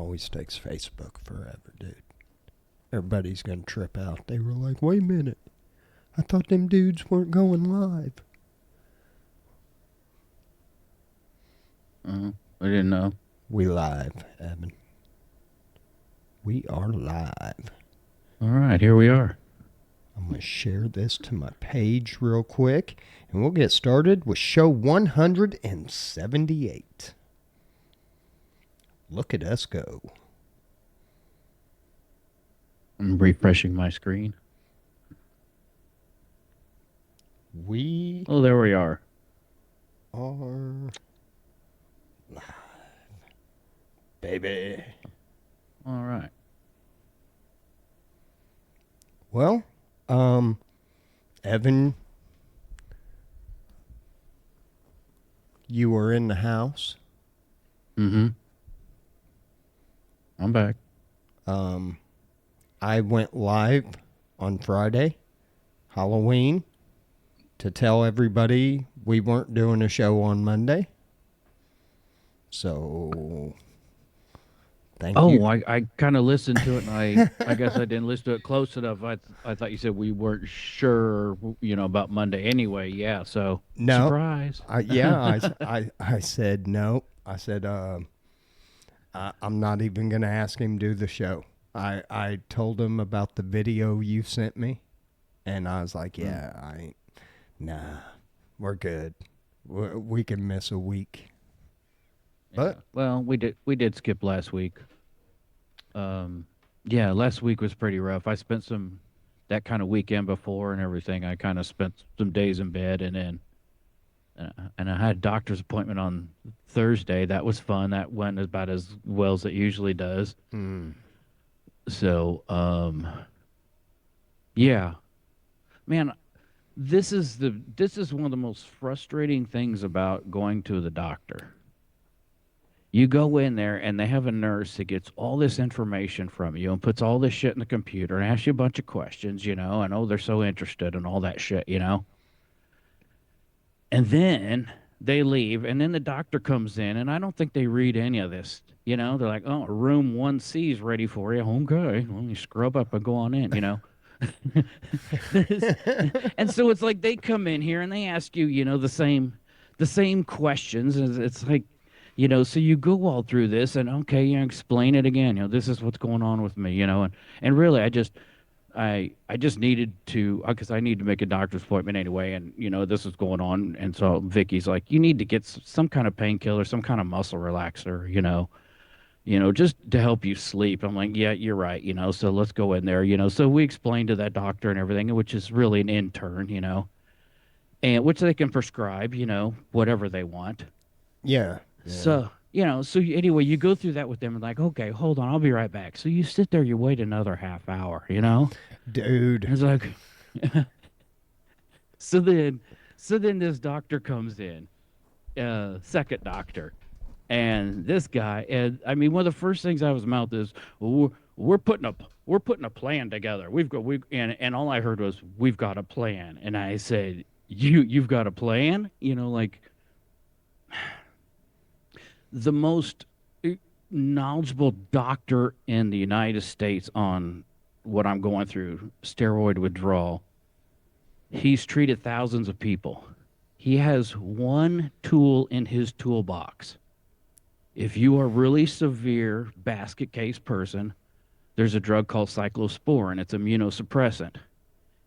Always takes Facebook forever, dude. Everybody's gonna trip out. They were like, wait a minute. I thought them dudes weren't going live. I didn't know. We live, Evan. We are live. All right, here we are. I'm going to share this to my page real quick, and we'll get started with show 178. Look at us go. I'm refreshing my screen. Oh, there we are. Are live. Baby. All right. Well, Evan, you were in the house. Mm-hmm. I'm back. I went live on Friday, Halloween, to tell everybody we weren't doing a show on Monday. So, thank you. Oh, I kind of listened to it, and I guess I didn't listen to it close enough. I thought you said we weren't sure, about Monday anyway. Yeah, so No. surprise. I said no. I said I'm not even going to ask him to do the show. I told him about the video you sent me, and I was like, nah, we're good. We can miss a week. But yeah. Well, we did skip last week. Yeah, last week was pretty rough. I spent that kind of weekend before and everything. I kind of spent some days in bed, and then and I had a doctor's appointment on Thursday. That was fun. That went about as well as it usually does. So, yeah, man, this is one of the most frustrating things about going to the doctor. You go in there and they have a nurse that gets all this information from you and puts all this shit in the computer and asks you a bunch of questions, and oh, they're so interested in all that shit, And then they leave, and then the doctor comes in, and I don't think they read any of this. They're like, oh, room 1C is ready for you. Okay, let me scrub up and go on in, And so it's like they come in here and they ask you, the same questions. And it's like, so you go all through this and okay, explain it again. This is what's going on with me, and really I just needed to, because I need to make a doctor's appointment anyway, and this is going on, and so Vicky's like, you need to get some kind of painkiller, some kind of muscle relaxer, just to help you sleep. I'm like, yeah, you're right, so let's go in there, so we explained to that doctor and everything, which is really an intern, and which they can prescribe, whatever they want. Yeah. So, anyway, you go through that with them and like, okay, hold on, I'll be right back. So you sit there, you wait another half hour, Dude. It's like, so then this doctor comes in, second doctor, and this guy, and I mean, one of the first things out of his mouth is, well, we're putting a plan together. And all I heard was, we've got a plan. And I said, you've got a plan? Like, the most knowledgeable doctor in the United States on what I'm going through, steroid withdrawal. He's treated thousands of people. He has one tool in his toolbox. If you are really severe basket case person, there's a drug called cyclosporin. It's immunosuppressant.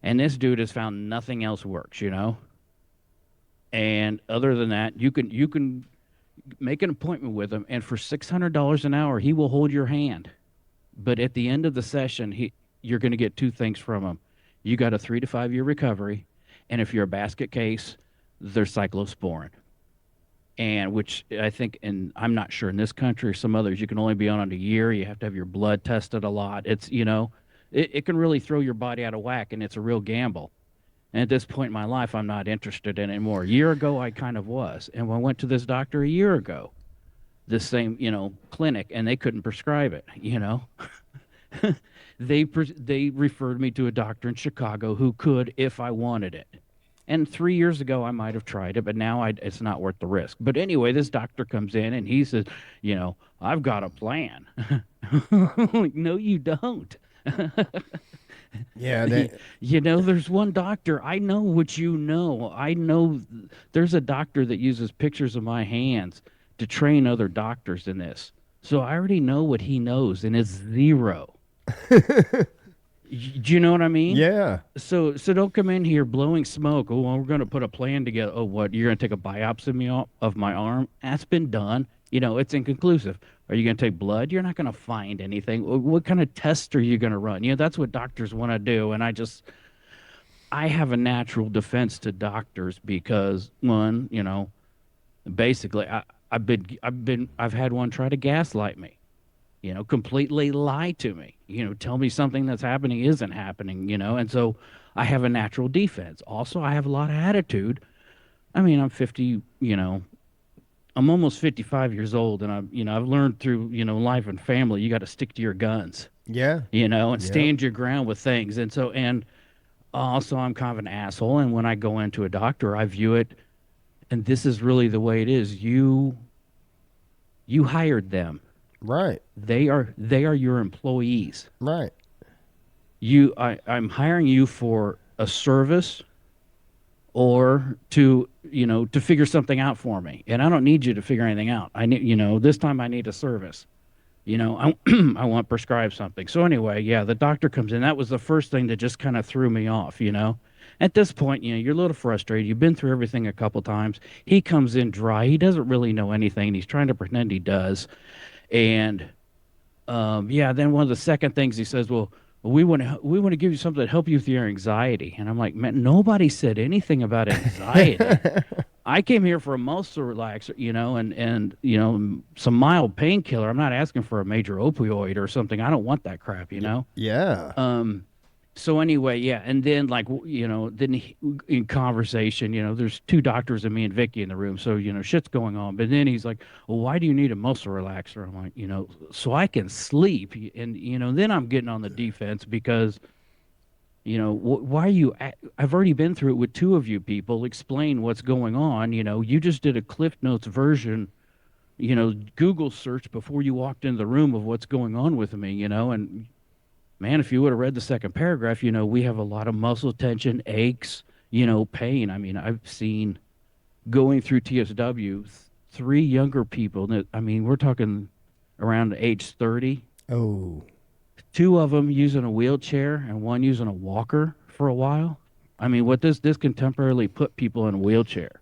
And this dude has found nothing else works, And other than that, you can make an appointment with him, and for $600 an hour, he will hold your hand. But at the end of the session, you're going to get two things from him. You got a 3 to 5 year recovery, and if you're a basket case, there's cyclosporin. And which I think, and I'm not sure in this country or some others, you can only be on it a year. You have to have your blood tested a lot. It's, it can really throw your body out of whack, and it's a real gamble. And at this point in my life, I'm not interested in it anymore. A year ago, I kind of was. And when I went to this doctor a year ago, this same, clinic, and they couldn't prescribe it, They referred me to a doctor in Chicago who could if I wanted it. And 3 years ago, I might have tried it, but now it's not worth the risk. But anyway, this doctor comes in and he says, I've got a plan. Like, no, you don't. Yeah, that There's one doctor. I know what you know. I know there's a doctor that uses pictures of my hands to train other doctors in this. So I already know what he knows, and it's zero. Do you know what I mean? yeah. So don't come in here blowing smoke. Oh, well, we're going to put a plan together. Oh, what? You're going to take a biopsy of my arm? That's been done. It's inconclusive. Are you going to take blood? You're not going to find anything. What kind of test are you going to run? That's what doctors want to do. And I have a natural defense to doctors because one, basically I've had one try to gaslight me, completely lie to me, tell me something that's happening isn't happening, and so I have a natural defense. Also, I have a lot of attitude. I mean, I'm 50, I'm almost 55 years old, and I've learned through, life and family, you got to stick to your guns, Yeah. and Yep. stand your ground with things. And also I'm kind of an asshole. And when I go into a doctor, I view it, and this is really the way it is. You hired them. Right. They are your employees. Right. I'm hiring you for a service or to figure something out for me. And I don't need you to figure anything out. I need, this time I need a service. I, I want prescribed something. So anyway, yeah, the doctor comes in. That was the first thing that just kind of threw me off. At this point, you're a little frustrated. You've been through everything a couple times. He comes in dry. He doesn't really know anything. He's trying to pretend he does. And yeah, then one of the second things he says, well, we want to give you something to help you with your anxiety. And I'm like, man, nobody said anything about anxiety. I came here for a muscle relaxer, and some mild painkiller. I'm not asking for a major opioid or something. I don't want that crap. Yeah. So anyway, yeah, and then like in conversation, there's two doctors and me and Vicky in the room, so shit's going on. But then he's like, "Well, why do you need a muscle relaxer?" I'm like, so I can sleep, and then I'm getting on the defense because why are you? I've already been through it with two of you people. Explain what's going on. You just did a Cliff Notes version. Google search before you walked into the room of what's going on with me. And man, if you would have read the second paragraph, we have a lot of muscle tension, aches, pain. I mean, I've seen going through TSW, three younger people that, I mean, we're talking around age 30, Oh, two of them using a wheelchair and one using a walker for a while. I mean, what this can temporarily put people in a wheelchair,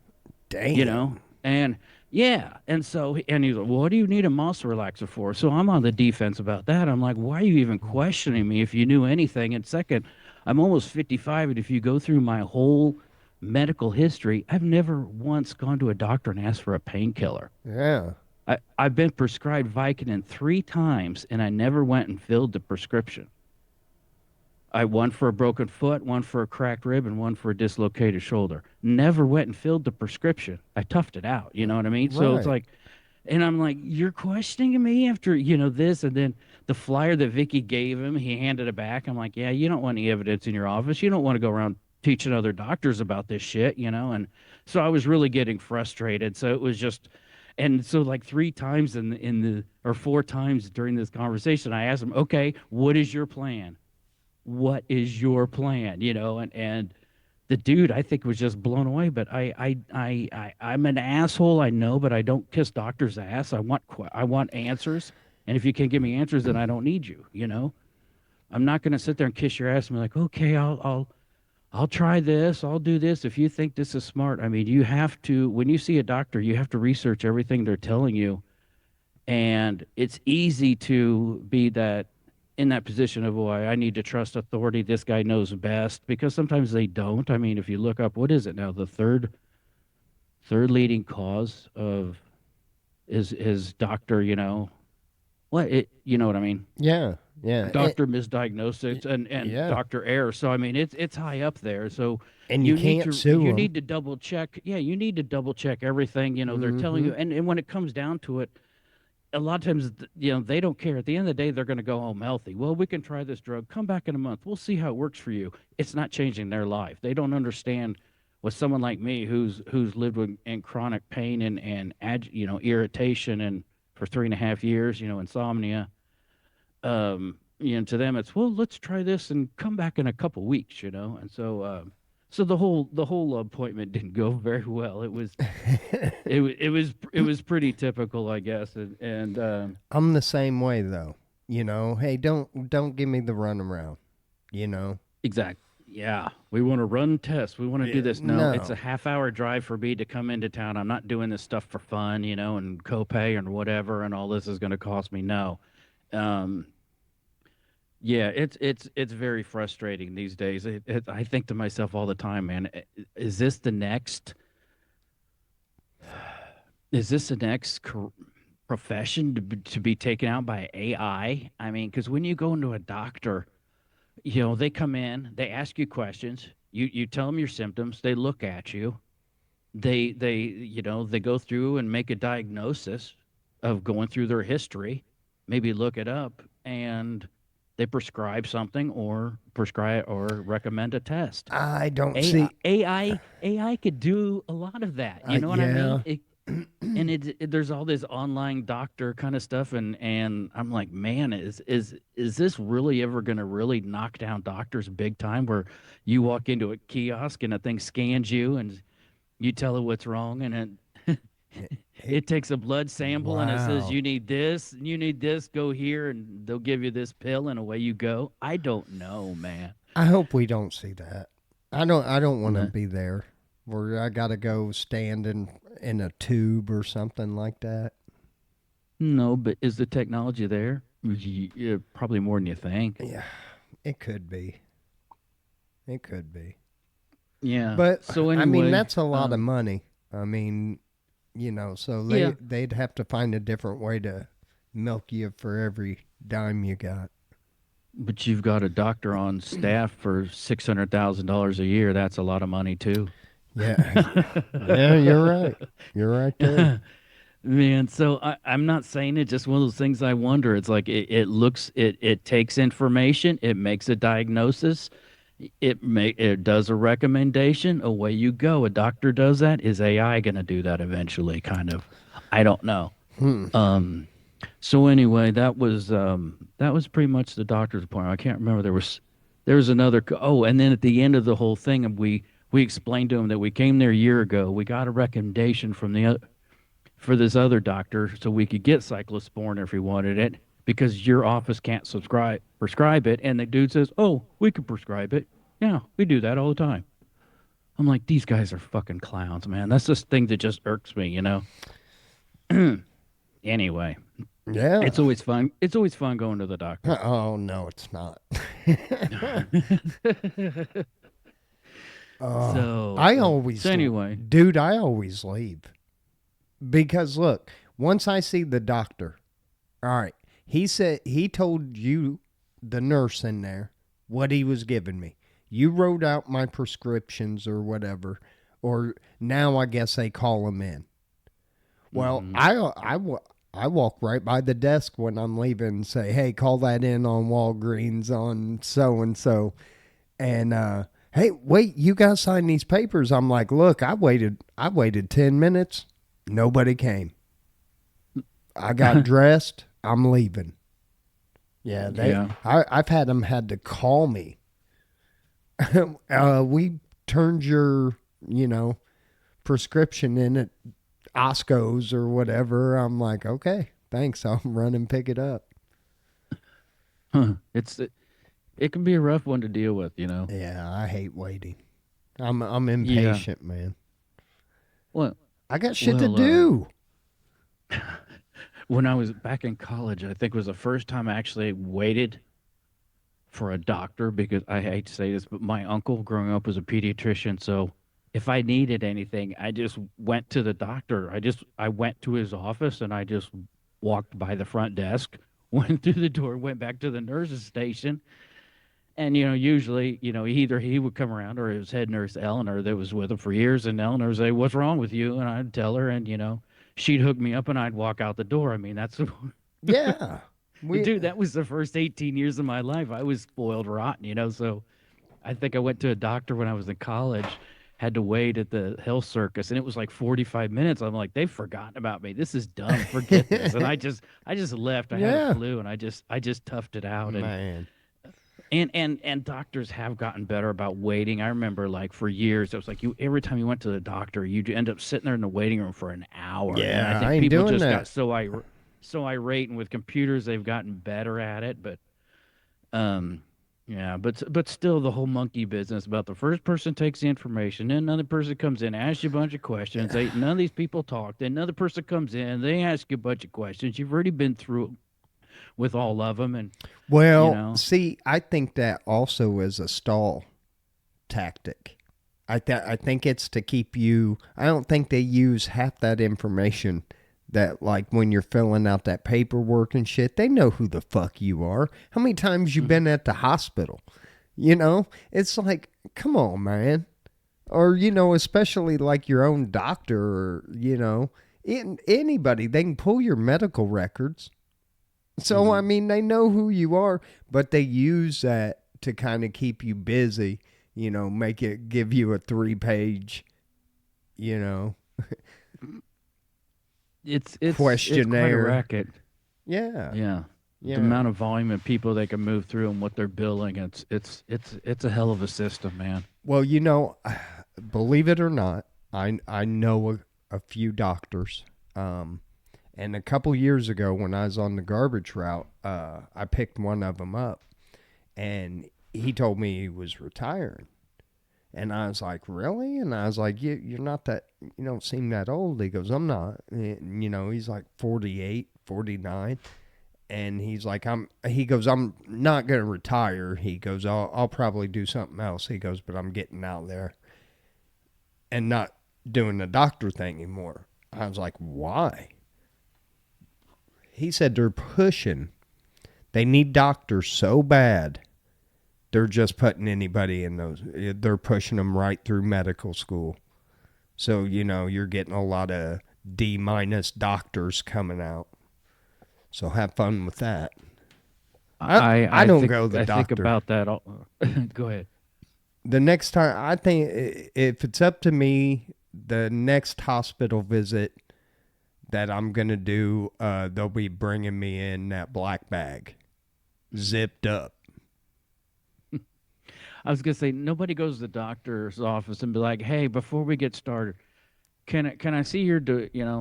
damn. and yeah, and so and he's like, well, what do you need a muscle relaxer for? So I'm on the defense about that. I'm like, why are you even questioning me if you knew anything? And second, I'm almost 55, and if you go through my whole medical history, I've never once gone to a doctor and asked for a painkiller. Yeah. I've been prescribed Vicodin 3 times, and I never went and filled the prescription. I one for a broken foot, one for a cracked rib, and one for a dislocated shoulder. Never went and filled the prescription. I toughed it out. You know what I mean? So it's Right. like, and I'm like, you're questioning me after this, and then the flyer that Vicky gave him, he handed it back. I'm like, yeah, you don't want any evidence in your office. You don't want to go around teaching other doctors about this shit, And so I was really getting frustrated. So it was just, and so like 3 times or 4 times during this conversation, I asked him, okay, what is your plan? What is your plan? And the dude I think was just blown away. But I'm an asshole, I know, but I don't kiss doctors' ass. I want answers, and if you can't give me answers, then I don't need you. I'm not going to sit there and kiss your ass and be like, okay, I'll try this, I'll do this if you think this is smart. I mean, you have to, when you see a doctor, you have to research everything they're telling you, and it's easy to be that in that position of, boy, I need to trust authority. This guy knows best, because sometimes they don't. I mean, if you look up, what is it now? The third leading cause of is doctor. You know what I mean? Yeah. Yeah. Doctor misdiagnosis and Yeah. doctor error. So I mean, it's high up there. So And you can't sue you them. need to double check. Yeah, you need to double check everything. They're telling you, and when it comes down to it, a lot of times, they don't care. At the end of the day, they're going to go home healthy. Well, we can try this drug. Come back in a month. We'll see how it works for you. It's not changing their life. They don't understand with someone like me who's lived with in chronic pain and irritation and for 3.5 years, insomnia. To them it's, well, let's try this and come back in a couple weeks, and so the whole appointment didn't go very well. It was pretty typical, I guess, and I'm the same way though. Hey, don't give me the runaround. You know. exact. Yeah, we want to run tests. We want to do this. No, it's a No. half-hour drive for me to come into town. I'm not doing this stuff for fun, and copay and whatever, and all this is going to cost me. No. Um, yeah, it's very frustrating these days. I think to myself all the time, man, is this the next? Is this the next profession to be taken out by AI? I mean, because when you go into a doctor, they come in, they ask you questions, you tell them your symptoms, they look at you, they go through and make a diagnosis of going through their history, maybe look it up, and they prescribe something or recommend a test. I don't AI see. AI could do a lot of that. You know what I Yeah. mean? And there's all this online doctor kind of stuff, and I'm like, man, is this really ever going to really knock down doctors big time? Where you walk into a kiosk and a thing scans you and you tell it what's wrong, and it takes a blood sample and it says Wow. you need this and you need this. Go here and they'll give you this pill and away you go. I don't know, man. I hope we don't see that. I don't want to No, be there where I got to go stand in a tube or something like that. no, but is the technology there? Yeah, probably more than you think. Yeah, it could be. It could be. Yeah. But So I mean, anyway, that's a lot of money. I mean, so yeah. they'd have to find a different way to milk you for every dime you got. But you've got a doctor on staff for $600,000 a year. That's a lot of money too. Yeah. Yeah, you're right. You're right there. Man, so I'm not saying it. Just one of those things I wonder. It's like it takes information, it makes a diagnosis, it does a recommendation, away you go. A doctor does that. Is AI going to do that eventually? Kind of. I don't know. Hmm. So anyway, that was pretty much the doctor's appointment. I can't remember. There was another. Oh, and then at the end of the whole thing, and we explained to him that we came there a year ago. We got a recommendation from for this other doctor so we could get cyclosporin if we wanted it, because your office can't prescribe it. And the dude says, oh, we can prescribe it. Yeah, we do that all the time. I'm like, these guys are fucking clowns, man. That's this thing that just irks me. Anyway, Yeah. it's always fun going to the doctor. Oh no, it's not. so I always, so anyway, dude, I always leave because look, once I see the doctor, all right, he said he told you, the nurse in there, what he was giving me. You wrote out my prescriptions or whatever, or now I guess they call them in. Well, mhm. I walk right by the desk when I'm leaving and say, hey, call that in on Walgreens on so and so. And hey, wait, you got to sign these papers. I'm like, look, I waited 10 minutes. Nobody came. I got dressed. I'm leaving. Yeah, Yeah. I've had to call me. We turned your, prescription in at Osco's or whatever. I'm like, okay, thanks. I'll run and pick it up. Huh. It can be a rough one to deal with. Yeah, I hate waiting. I'm Yeah. impatient, man. Well, I got shit to well, do. when I was back in college, I think was the first time I actually waited for a doctor, because I hate to say this, but my uncle growing up was a pediatrician. So if I needed anything, I just went to the doctor. I went to his office and I just walked by the front desk, went through the door, went back to the nurse's station. And usually, either he would come around or his head nurse Eleanor that was with him for years, and Eleanor would say, "What's wrong with you?" And I'd tell her, and she'd hook me up, and I'd walk out the door. I mean, that's Yeah. We dude. That was the first 18 years of my life. I was spoiled rotten. So I think I went to a doctor when I was in college, had to wait at the health circus, and it was like 45 minutes. I'm like, they've forgotten about me. This is dumb. Forget this. And I just left. I had a Yeah, flu, and I just toughed it out. man. And doctors have gotten better about waiting. I remember like for years, it was like you every time you went to the doctor, you'd end up sitting there in the waiting room for an hour. And I Yeah, I think ain't people doing just that. got so irate, and with computers, they've gotten better at it. But um, yeah, but still, the whole monkey business about the first person takes the information, then another person comes in, asks you a bunch of questions. None of these people talk. Then another person comes in, they ask you a bunch of questions. You've already been through with all of them, and you Well, know. see, I think that also is a stall tactic. I think it's to keep you. I don't think they use half that information that, like, when you're filling out that paperwork and shit, they know who the fuck you are. How many times you been at the hospital? You know, it's like, come on, man. Or, especially like your own doctor, or, anybody, they can pull your medical records. So, I Mhm. mean, they know who you are, but they use that to kind of keep you busy, make it give you a 3-page, you know, It's quite a questionnaire. racket. Yeah. Yeah. The Yeah. amount of volume of people they can move through and what they're billing, it's a hell of a system, man. Well, believe it or not, I know a few doctors. And a couple years ago, when I was on the garbage route, I picked one of them up, and he told me he was retiring. And I was like, really? And I was like, you're not that, you don't seem that old. He goes, I'm not. And, he's like 48, 49. And he's like, he goes, I'm not going to retire. He goes, I'll probably do something else. He goes, but I'm getting out there and not doing the doctor thing anymore. I was like, why? He said they're pushing. They need doctors so bad. They're just putting anybody in those. They're pushing them right through medical school. So, you're getting a lot of D- doctors coming out. So have fun with that. I don't go to the I think doctor. about that all. Go ahead. The next time, I think if it's up to me, the next hospital visit that I'm going to do, they'll be bringing me in that black bag, zipped up. I was gonna say nobody goes to the doctor's office and be like, "Hey, before we get started, can I see your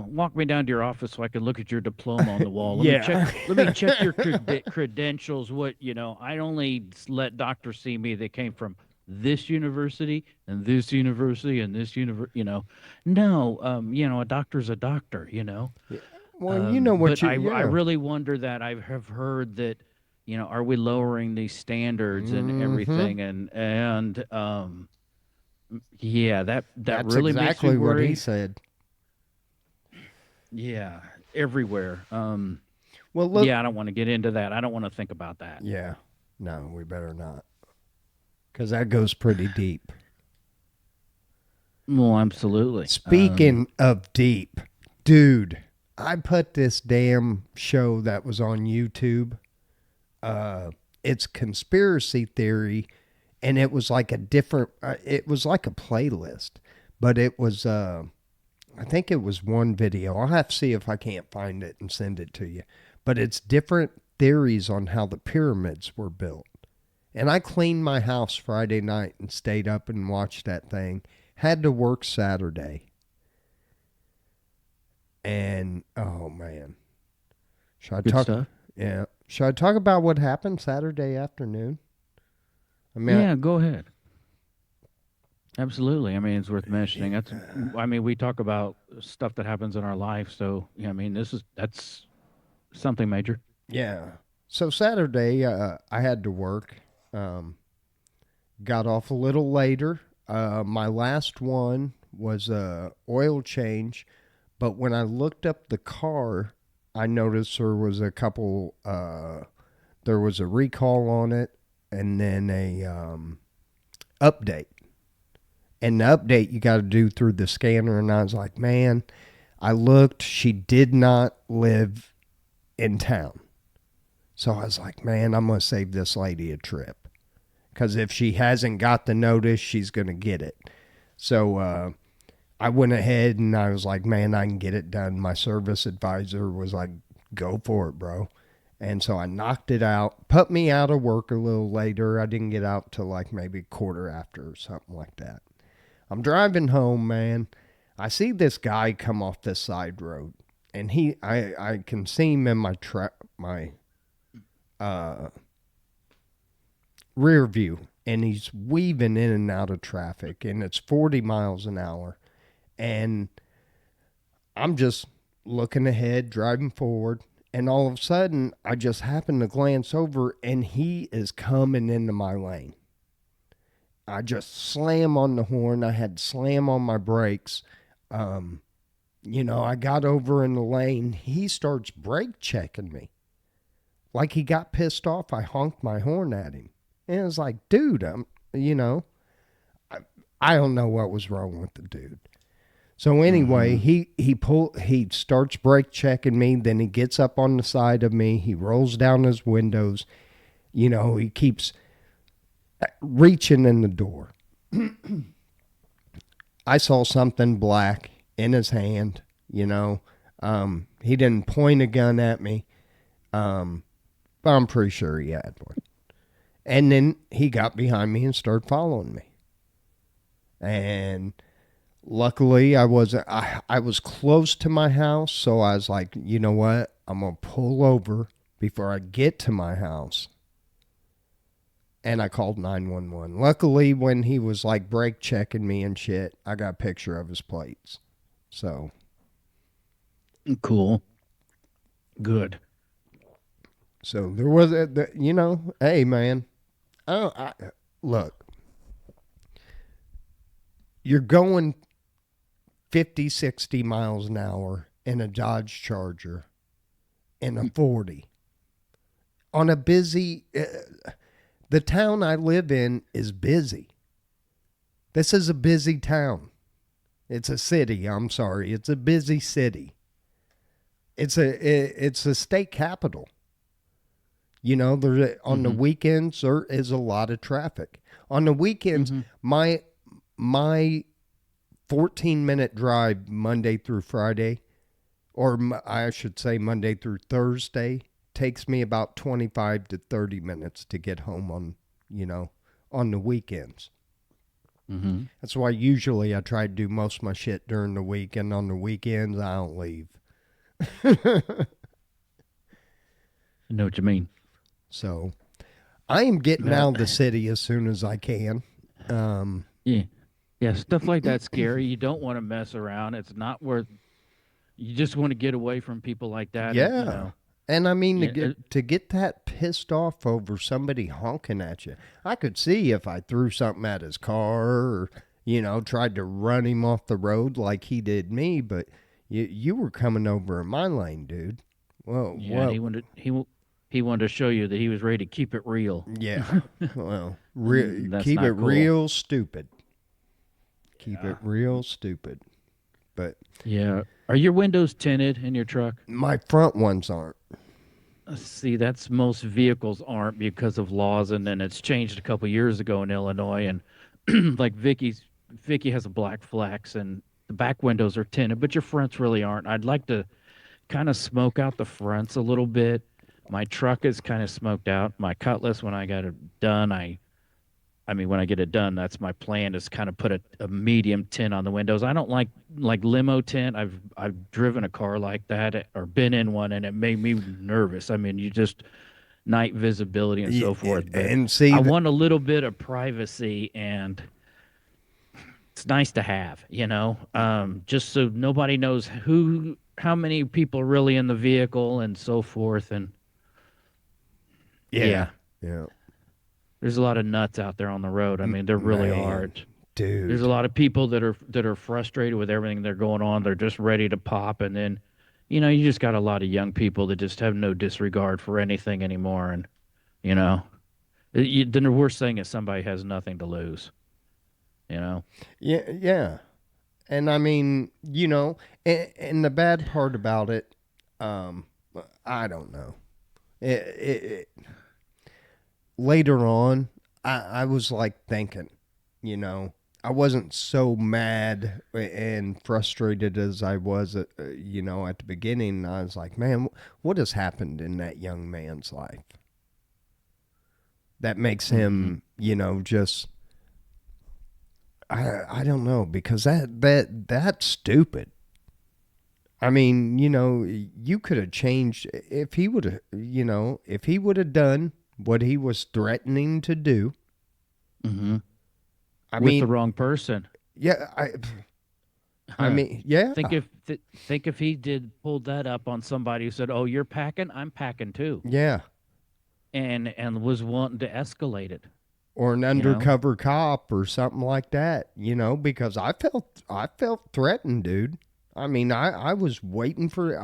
walk me down to your office so I can look at your diploma on the wall. Yeah. Let me check your credentials. I only let doctors see me that came from this university and this university and this no, a doctor's a doctor, Well, you know what but you, I yeah. really wonder that I have heard that, are we lowering these standards and Mm-hmm. everything, and yeah, that That's really makes me exactly what he worry. said. Yeah, everywhere. Well, look. Yeah, I don't want to get into that. I don't want to think about that. Yeah. No, we better not. Because that goes pretty deep. Well, absolutely. Speaking of deep, dude, I put this damn show that was on YouTube. It's conspiracy theory, and it was like a different. It was like a playlist, but it was. I think it was one video. I'll have to see if I can't find it and send it to you. But it's different theories on how the pyramids were built. And I cleaned my house Friday night and stayed up and watched that thing. Had to work Saturday. And oh man. Should I Good talk stuff. yeah. Should I talk about what happened Saturday afternoon? I mean Yeah, go ahead. Absolutely. I mean, it's worth mentioning. I mean, we talk about stuff that happens in our life. So, yeah, I mean, that's something major. yeah. So Saturday I had to work. Um got off a little later. My last one was a oil change, but when I looked up the car, I noticed there was a couple. There was a recall on it, and then a update. And the update you got to do through the scanner. And I was like, man, I looked. She did not live in town, so I was like, man, I'm gonna save this lady a trip. Because if she hasn't got the notice, she's going to get it. So I went ahead and I was like, man, I can get it done. My service advisor was like, go for it, bro. And so I knocked it out, put me out of work a little later. I didn't get out till like maybe quarter after or something like that. I'm driving home, man. I see this guy come off this side road, and I can see him in my rear view, and he's weaving in and out of traffic, and it's 40 miles an hour. And I'm just looking ahead, driving forward, and all of a sudden, I just happen to glance over, and he is coming into my lane. I just slam on the horn. I had to slam on my brakes. I got over in the lane. He starts brake checking me. Like he got pissed off. I honked my horn at him. And it was like, dude, I don't know what was wrong with the dude. So anyway, he starts brake checking me. Then he gets up on the side of me. He rolls down his windows. He keeps reaching in the door. I saw something black in his hand. He didn't point a gun at me, but I'm pretty sure he had one. And then he got behind me and started following me. And luckily, I was close to my house, so I was like, you know what? I'm going to pull over before I get to my house. And I called 911. Luckily, when he was like brake checking me and shit, I got a picture of his plates. So. Cool. Good. So there was hey man, look, you're going 50, 60 miles an hour in a Dodge Charger in a 40 on a busy, the town I live in is busy. This is a busy town. It's a city. I'm sorry. It's a busy city. It's a state capital. On the weekends there is a lot of traffic. On the weekends, my 14-minute drive Monday through Friday, or I should say Monday through Thursday, takes me about 25 to 30 minutes to get home on the weekends. Mm-hmm. That's why usually I try to do most of my shit during the week, and on the weekends I don't leave. I know what you mean. So I am getting out of the city as soon as I can. Yeah, stuff like that's scary. You don't want to mess around. It's not worth. You just want to get away from people like that. Yeah. And I mean, to get that pissed off over somebody honking at you, I could see if I threw something at his car or, tried to run him off the road like he did me, but you were coming over in my lane, dude. Well, yeah, he wanted to show you that he was ready to keep it real. Yeah. Well, keep it cool. real stupid. Keep it real stupid. But yeah, are your windows tinted in your truck? My front ones aren't. See, that's most vehicles aren't because of laws, and then it's changed a couple years ago in Illinois. And like Vicky has a black flex, and the back windows are tinted, but your fronts really aren't. I'd like to kind of smoke out the fronts a little bit. My truck is kind of smoked out. My Cutlass, when I got it done, when I get it done, that's my plan, is kind of put a medium tint on the windows. I don't like limo tint. I've driven a car like that or been in one, and it made me nervous. I mean, you just night visibility and so forth. But and see, I want a little bit of privacy, and it's nice to have, just so nobody knows how many people are really in the vehicle and so forth. And yeah. There's a lot of nuts out there on the road. I mean, there really are. Dude. There's a lot of people that are frustrated with everything that's going on. They're just ready to pop, and then, you just got a lot of young people that just have no disregard for anything anymore. And, then the worst thing is somebody has nothing to lose. Yeah. And I mean, and the bad part about it, I don't know. Later on, I was like thinking, I wasn't so mad and frustrated as I was, at the beginning. I was like, man, what has happened in that young man's life that makes Mm-hmm. him, just I don't know, because that's stupid. I mean, you could have changed if he would have, if he would have done what he was threatening to do. Mm-hmm. I With the mean, wrong person. yeah, I mean, yeah, Think if he did pulled that up on somebody who said, "Oh, you're packing, I'm packing too," yeah. and was wanting to escalate it. Or an You know. undercover cop or something like that, because I felt threatened, dude. I mean, I was waiting for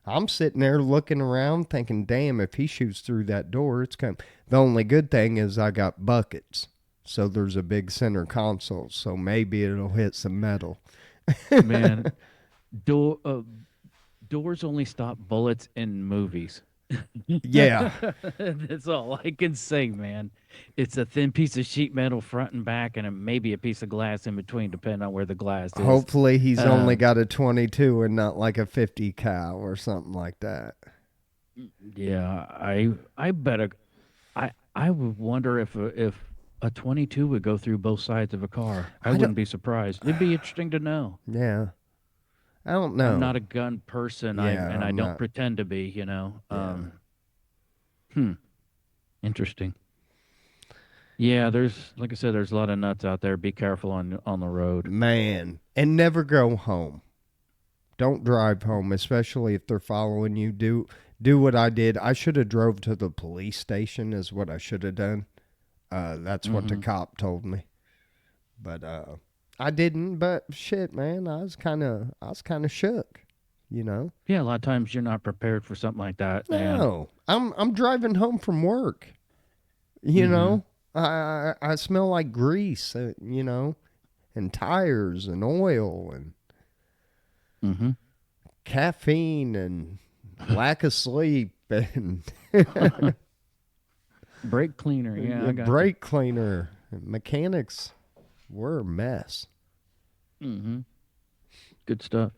I'm sitting there looking around thinking, damn, if he shoots through that door, it's coming. The only good thing is I got buckets. So there's a big center console, so maybe it'll hit some metal. Man, door doors only stop bullets in movies. Yeah. That's all I can say, man. It's a thin piece of sheet metal front and back, and maybe a piece of glass in between, depending on where the glass is. Hopefully he's only Um, got a 22 and not like a 50 cal or something like that. yeah, I bet I would wonder if a 22 would go through both sides of a car. I I don't wouldn't be surprised. It'd be interesting to know. Yeah. I don't I'm know. not a gun person. Yeah, I I'm don't not. pretend to be. You know. Yeah. Hmm. Interesting. Yeah, there's like I said, there's a lot of nuts out there. Be careful on the road. Man, and never go home. Don't drive home, especially if they're following you. Do what I did. I should have drove to the police station is what I should have done. That's what the Hmm. cop told me. But I didn't, but shit, man, I was kind of shook, you know. Yeah, a lot of times you're not prepared for something like that, and No. I'm driving home from work, you hmm know. I smell like grease, and tires and oil and hmm caffeine and lack of sleep and brake cleaner. Yeah, I got you. brake cleaner. Mechanics were a mess. Hmm Good stuff.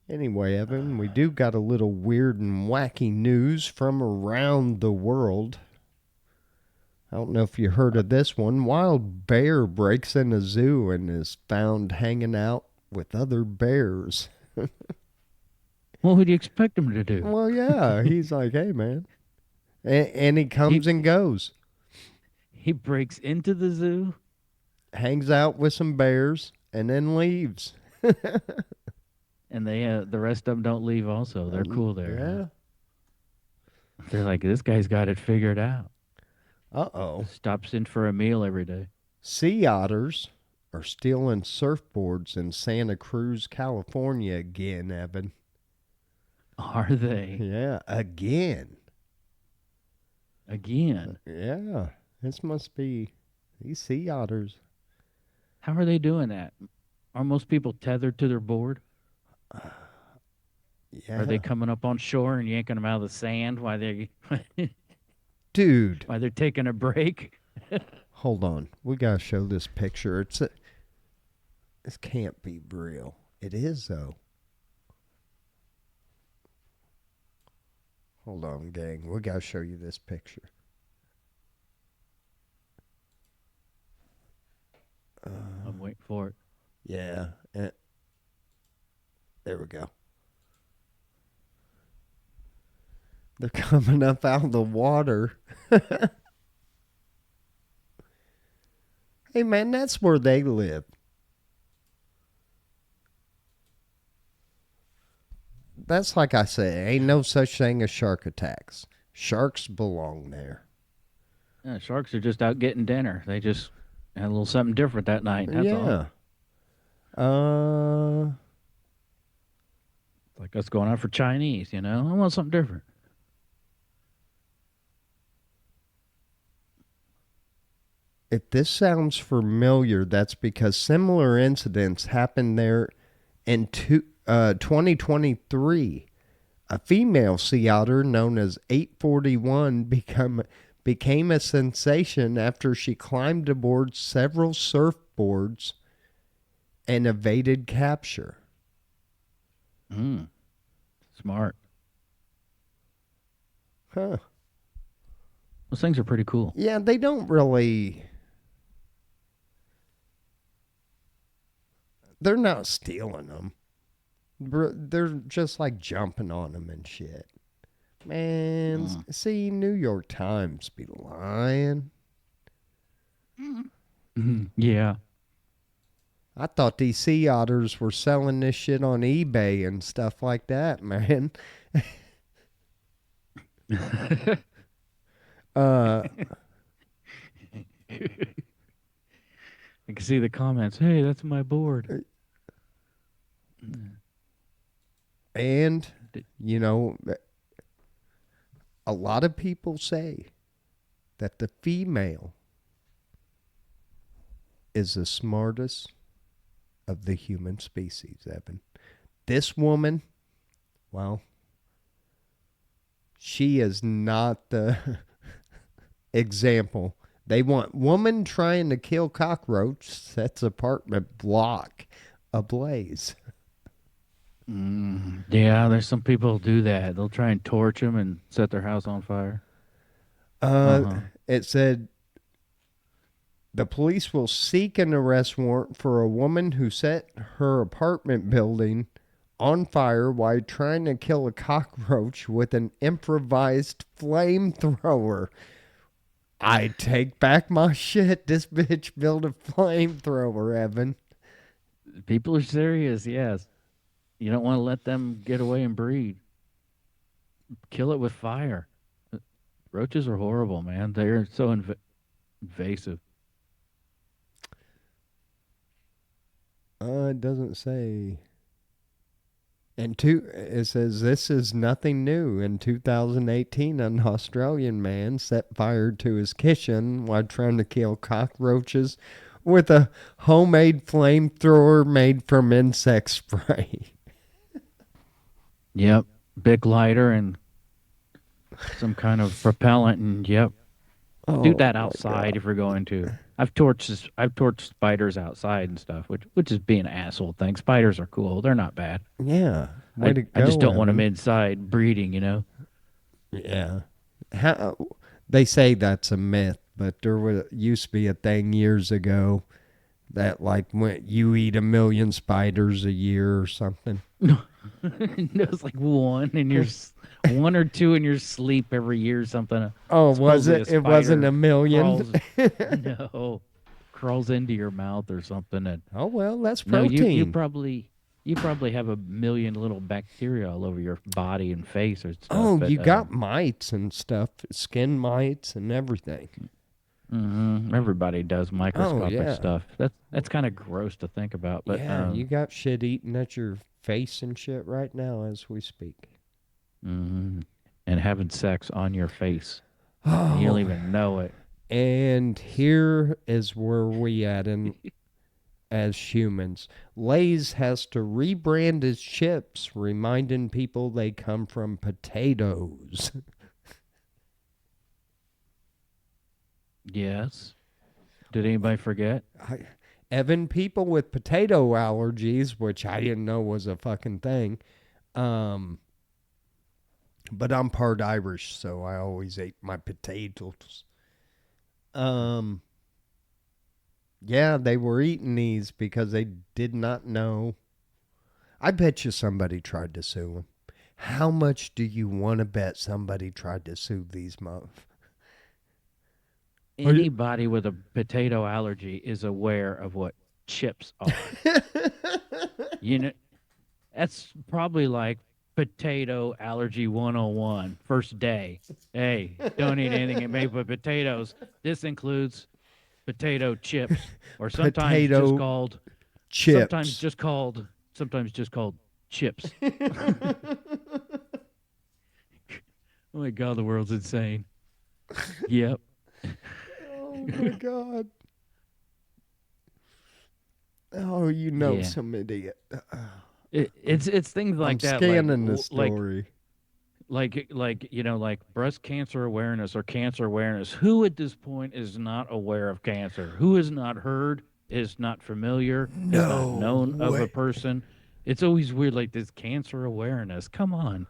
Anyway, Evan, we do got a little weird and wacky news from around the world. I don't know if you heard of this one. Wild bear breaks in a zoo and is found hanging out with other bears. What would you expect him to do? Well, yeah, he's like, hey, man. And he He comes and goes, he breaks into the zoo. hangs out with some bears, and then leaves. And the rest of them don't leave. Also, they're cool there. Yeah. They're like, this guy's got it figured out. Uh-oh. Stops in for a meal every day. Sea otters are stealing surfboards in Santa Cruz, California again, Evan. Are they Yeah, again. again? Yeah, this must be these sea otters. How are they doing that? Are most people tethered to their board? Are they Yeah. coming up on shore and yanking them out of the sand while they Dude, while they're taking a break? hold on. We got to show this picture. This can't be real. It is, though. Hold on, gang. We got to show you this picture. I'm waiting for it. Yeah. There we go. They're coming up out of the water. Hey, man, that's where they live. That's like I said, ain't no such thing as shark attacks. Sharks belong there. Yeah, sharks are just out getting dinner. They just had a little something different that night. That's all. Yeah. Uh, Like us going out for Chinese, you know? I want something different. if this sounds familiar, that's because similar incidents happened there in 2023. A female sea otter known as 841 became a sensation after she climbed aboard several surfboards and evaded capture. Smart. Huh. Those things are pretty cool. Yeah, they don't really... They're not stealing them. They're just like jumping on them and shit. Man, see, New York Times be lying. Yeah. I thought these sea otters were selling this shit on eBay and stuff like that, man. I can see the comments. Hey, that's my board. And, you know, a lot of people say that the female is the smartest of the human species, Evan. This woman, well, she is not the example. They want woman trying to kill cockroach sets apartment block ablaze. Yeah, there's some people who do that. They'll try and torch them and set their house on fire. It said the police will seek an arrest warrant for a woman who set her apartment building on fire while trying to kill a cockroach with an improvised flamethrower. I take back my shit. This bitch built a flamethrower, Evan. People are serious, yes. You don't want to let them get away and breed. Kill it with fire. Roaches are horrible, man. They're so invasive. It doesn't say. It says this is nothing new. In 2018, an Australian man set fire to his kitchen while trying to kill cockroaches with a homemade flamethrower made from insect spray. Yep. Big lighter and some kind of propellant, and yep. Do that outside if you're going to. I've torched spiders outside and stuff, which is being an asshole thing. Spiders are cool. They're not bad. Yeah. I just don't want them inside breeding, you know? Yeah. They say that's a myth, but there used to be a thing years ago that like when you eat 1 million spiders a year or something. No, it's like one or two in your sleep every year or something. Oh, was it? It wasn't 1 million? Crawls into your mouth or something. And oh, well, that's protein. No, you probably have 1 million little bacteria all over your body and face or stuff. Oh, but, you got mites and stuff, skin mites and everything. Mm-hmm. Everybody does microscopic stuff. That's kind of gross to think about. But yeah, you got shit eating at your face and shit right now as we speak. Mm-hmm. And having sex on your face. Oh. You don't even know it. And here is where we at as humans. Lay's has to rebrand its chips, reminding people they come from potatoes. Yes. Did anybody forget? Evan, people with potato allergies, which I didn't know was a fucking thing, but I'm part Irish, so I always ate my potatoes. Yeah, they were eating these because they did not know. I bet you somebody tried to sue them. How much do you want to bet somebody tried to sue these motherfuckers? Anybody with a potato allergy is aware of what chips are. You know, that's probably like potato allergy 101, first day. Hey, don't eat anything made with potatoes. This includes potato chips, or sometimes just called chips. Sometimes just called chips. Oh my God, the world's insane. Yep. Oh my God. Oh, you know, some idiot. It's things like I'm that. Scanning the story. like breast cancer awareness or cancer awareness. Who at this point is not aware of cancer? Who has not heard, is not familiar, is not No known of a way. person? It's always weird, like this cancer awareness. Come on.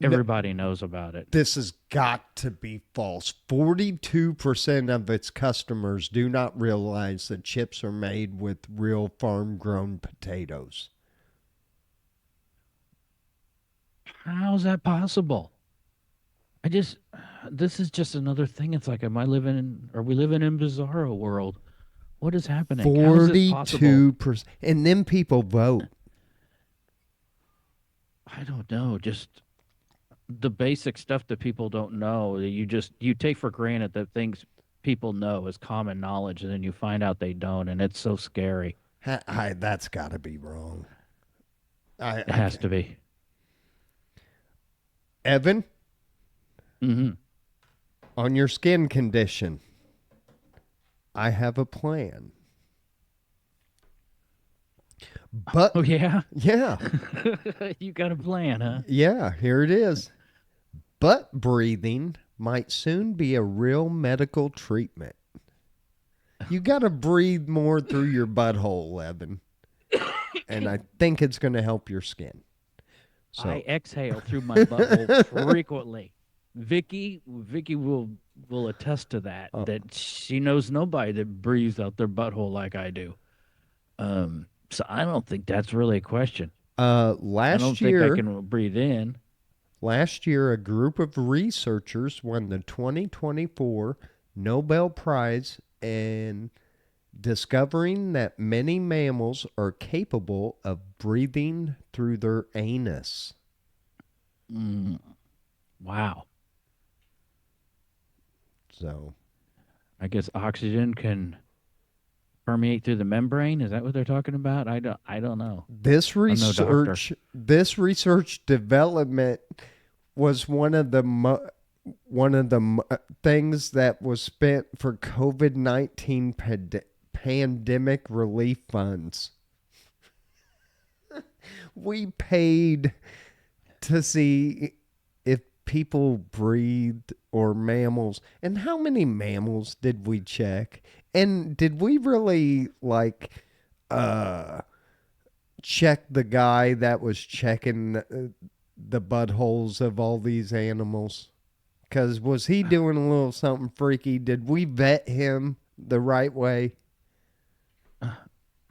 No, Everybody knows about it. this has got to be false. 42% of its customers do not realize that chips are made with real farm grown potatoes. How's that possible? I just, this is just another thing. It's like, are we living in bizarro world? What is happening? How is it possible? 42%. And then people vote. I don't know. Just the basic stuff that people don't know. That you take for granted that things people know is common knowledge, and then you find out they don't, and it's so scary. That's got to be wrong. It has to be. Evan, Mm-hmm. on your skin condition, I have a plan. But Oh yeah, yeah, you got a plan, huh? yeah, here it is. Butt breathing might soon be a real medical treatment. You got to breathe more through your butthole, Evan. And I think it's going to help your skin. So I exhale through my butthole frequently. Vicky will attest to that. That she knows nobody that breathes out their butthole like I do. So I don't think that's really a question. I don't last think I year, can breathe in. a group of researchers won the 2024 Nobel Prize in discovering that many mammals are capable of breathing through their anus. Wow. So, I guess oxygen can permeate through the membrane. Is that what they're talking about? I don't know. this I'm no doctor. research development was one of the things that was spent for COVID-19 pandemic relief funds. We paid to see if people breathed or mammals. And how many mammals did we check? And did we really check the guy that was checking the buttholes of all these animals? Because was he doing a little something freaky? Did we vet him the right way?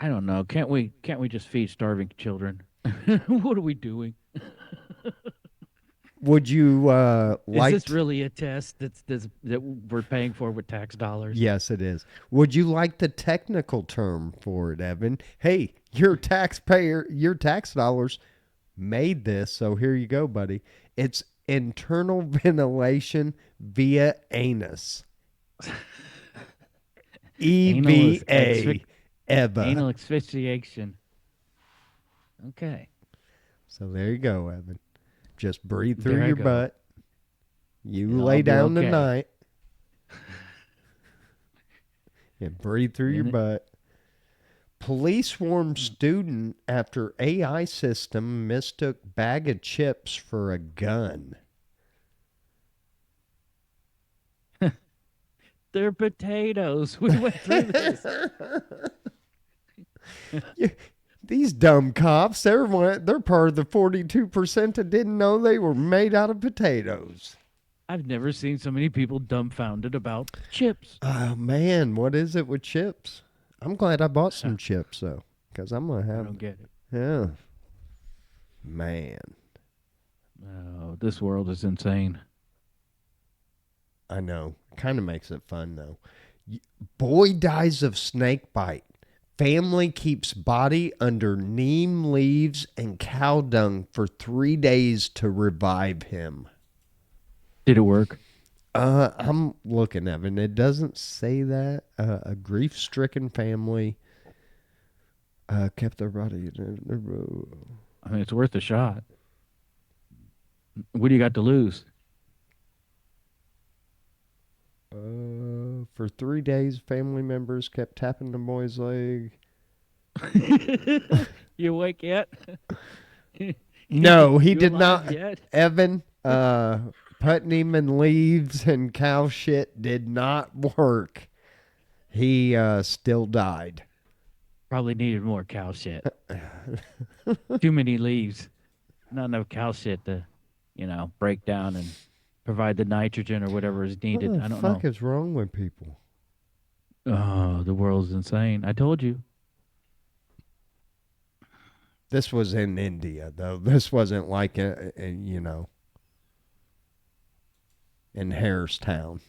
I don't know. Can't we just feed starving children? What are we doing? Would you like? Is this really a test that we're paying for with tax dollars? Yes, it is. Would you like the technical term for it, Evan? Hey, your tax dollars made this, so here you go, buddy. It's internal ventilation via anus. EVA. EVA. Anal asphyxiation. Okay. So there you go, Evan. Just breathe There through I your go. butt. You And lay I'll be down okay. tonight. And breathe through your Mhm. butt. Police swarm student after AI system mistook bag of chips for a gun. They're potatoes. We went through this. These dumb cops, they're part of the 42% that didn't know they were made out of potatoes. I've never seen so many people dumbfounded about chips. Oh, man, what is it with chips? I'm glad I bought some chips, though, because I'm going to I have... don't get it. Yeah. Man, Oh, this world is insane. I know. Kind of makes it fun, though. Boy dies of snake bite. Family keeps body under neem leaves and cow dung for 3 days to revive him. Did it work? I'm looking, Evan. It doesn't say that. A grief-stricken family kept their body. I mean, it's worth a shot. What do you got to lose? For 3 days, family members kept tapping the boy's leg. You awake yet? No, he You did alive not. yet? Evan, uh, putting him in leaves and cow shit did not work. He still died. Probably needed more cow shit. Too many leaves. Not enough cow shit to, break down and provide the nitrogen or whatever is What needed. the I don't fuck know. is wrong with people? Oh, the world's insane. I told you. This was in India, though. This wasn't like, in Harristown.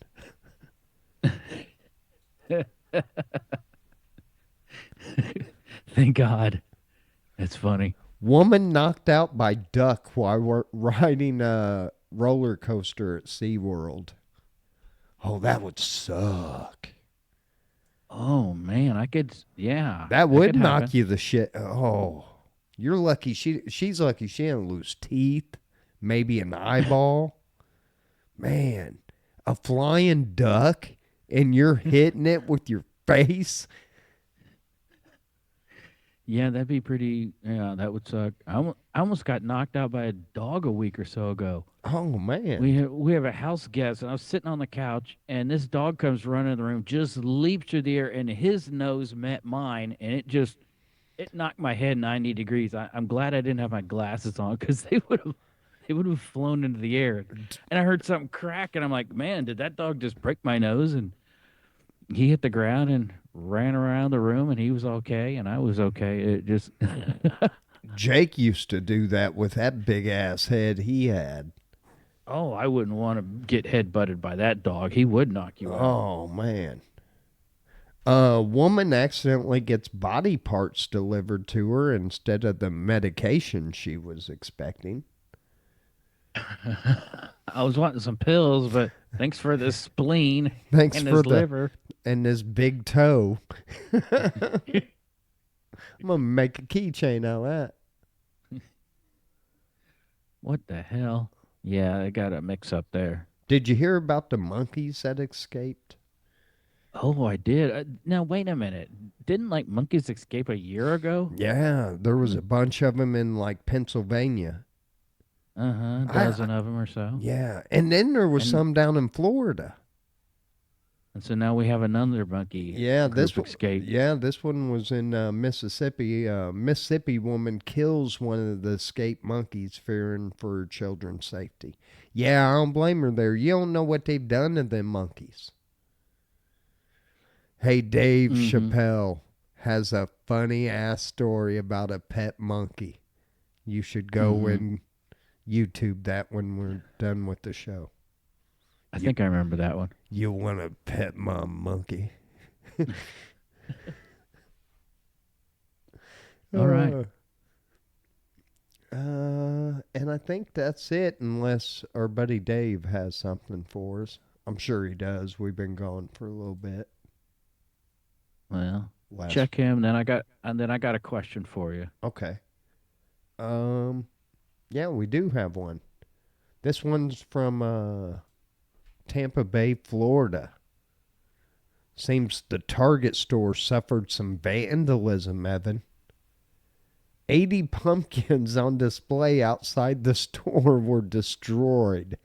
Thank God. That's funny. Woman knocked out by duck while riding a roller coaster at SeaWorld. Oh, that would suck. Oh man, yeah, That that would could knock happen. you the shit. Oh, you're lucky. She's lucky she didn't lose teeth, maybe an eyeball. Man, a flying duck, and you're hitting it with your face. Yeah, that'd be pretty. Yeah, that would suck. I almost got knocked out by a dog a week or so ago. Oh man, We have a house guest, and I was sitting on the couch, and this dog comes running in the room, just leaps through the air, and his nose met mine, and it knocked my head 90 degrees. I'm glad I didn't have my glasses on because they would have flown into the air. And I heard something crack, and I'm like, man, did that dog just break my nose? And he hit the ground and ran around the room, and he was okay, and I was okay. It just, Jake used to do that with that big ass head he had. oh, I wouldn't want to get head butted by that dog. He would knock you out. Oh man. A woman accidentally gets body parts delivered to her instead of the medication she was expecting. I was wanting some pills, but thanks for this spleen Thanks and for this the liver. and this big toe. I'm gonna make a keychain out of that. What the hell? Yeah, I got a mix up there. Did you hear about the monkeys that escaped? Oh, I did. Now, wait a minute. Didn't like monkeys escape a year ago? Yeah, there was a bunch of them in like Pennsylvania. Uh huh. I, I Dozen of them or so. yeah, and then there was And some down in Florida. and so now we have another monkey Yeah, group escape. this one was in Mississippi. Mississippi woman kills one of the escaped monkeys, fearing for her children's safety. Yeah, I don't blame her there. You don't know what they've done to them monkeys. Hey, Dave Mm-hmm. Chappelle has a funny ass story about a pet monkey. You should go Mm-hmm. and YouTube that when we're done with the show. I You think I remember that one. you want to pet my monkey? All right. Uh, and I think that's it, unless our buddy Dave has something for us. I'm sure he does. We've been gone for a little bit. Well, Last, check him. Then I got a question for you. okay. Um, yeah, we do have one. This one's from Tampa Bay, Florida. Seems the Target store suffered some vandalism, Evan. 80 pumpkins on display outside the store were destroyed.